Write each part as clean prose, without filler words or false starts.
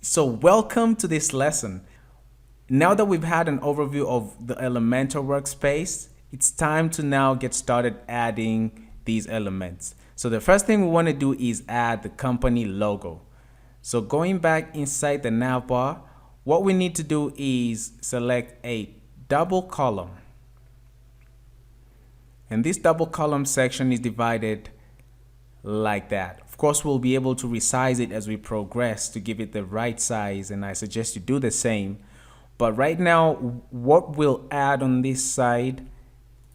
So welcome to this lesson. Now that we've had an overview of the Elementor workspace, it's time to now get started adding these elements. So the first thing we want to do is add the company logo. So going back inside the nav bar, what we need to do is select a double column. And this double column section is divided like that. Of course, we'll be able to resize it as we progress to give it the right size, and I suggest you do the same. But right now, what we'll add on this side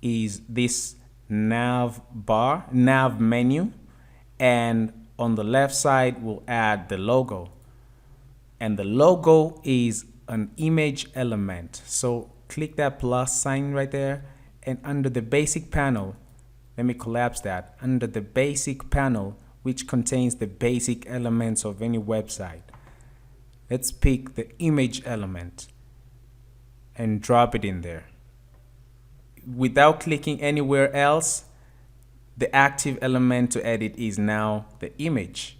is this nav bar, nav menu, and on the left side, we'll add the logo. And the logo is an image element. So click that plus sign right there, and under the basic panel, let me collapse that. Under the basic panel, which contains the basic elements of any website, let's pick the image element and drop it in there. Without clicking anywhere else, the active element to edit is now the image.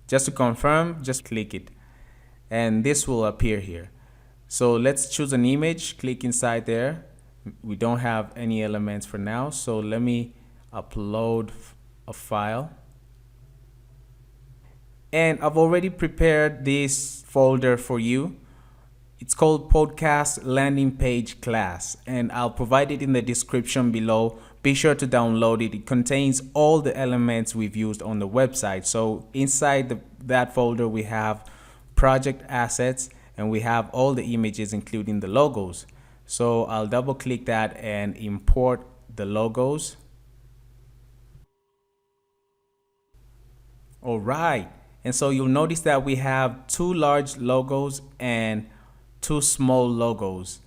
Just to confirm, just click it and this will appear here. So let's choose an image, click inside there. We don't have any elements for now, so let me upload a file. And I've already prepared this folder for you. It's called Podcast Landing Page Class, and I'll provide it in the description below. Be sure to download it. It contains all the elements we've used on the website. So inside that folder, we have project assets, and we have all the images, including the logos. So I'll double click that and import the logos. All right. And so you'll notice that we have two large logos and two small logos.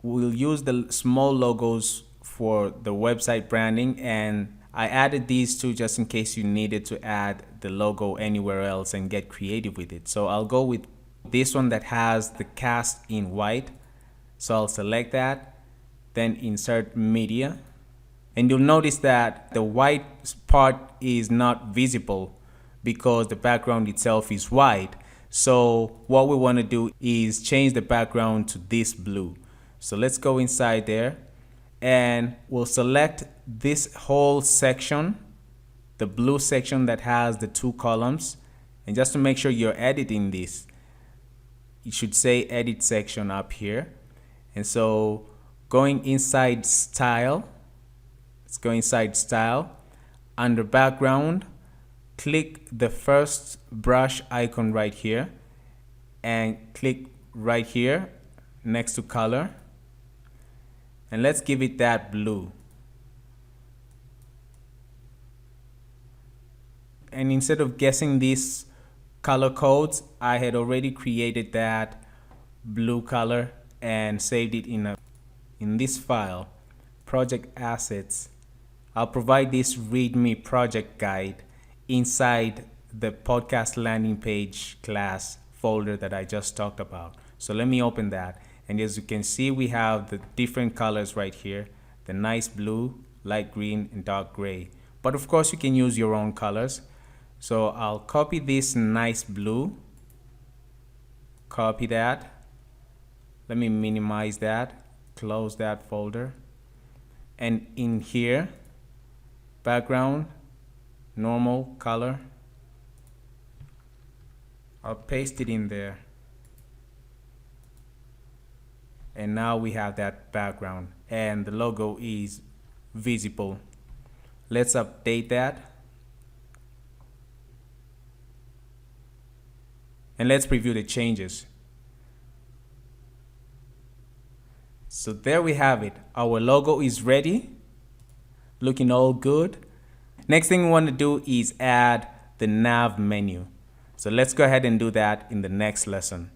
We'll use the small logos for the website branding, and I added these two just in case you needed to add the logo anywhere else and get creative with it. So I'll go with this one that has the cast in white. So I'll select that, then insert media, and you'll notice that the white part is not visible because the background itself is white. So what we want to do is change the background to this blue. So let's go inside there and we'll select this whole section, the blue section that has the two columns. And just to make sure you're editing this, it should say edit section up here. And so going inside style, let's go inside style. Under background, click the first brush icon right here and click right here next to color. And let's give it that blue. And instead of guessing these color codes, I had already created that blue color and saved it in this file, project assets. I'll provide this README project guide inside the podcast landing page class folder that I just talked about. So let me open that, and as you can see, we have the different colors right here, the nice blue, light green, and dark gray. But of course you can use your own colors. So I'll copy this nice blue, copy that. Let me minimize that, close that folder. And in here, background, normal color, I'll paste it in there. And now we have that background and the logo is visible. Let's update that. And let's preview the changes. So there we have it. Our logo is ready, looking all good. Next thing we want to do is add the nav menu. So let's go ahead and do that in the next lesson.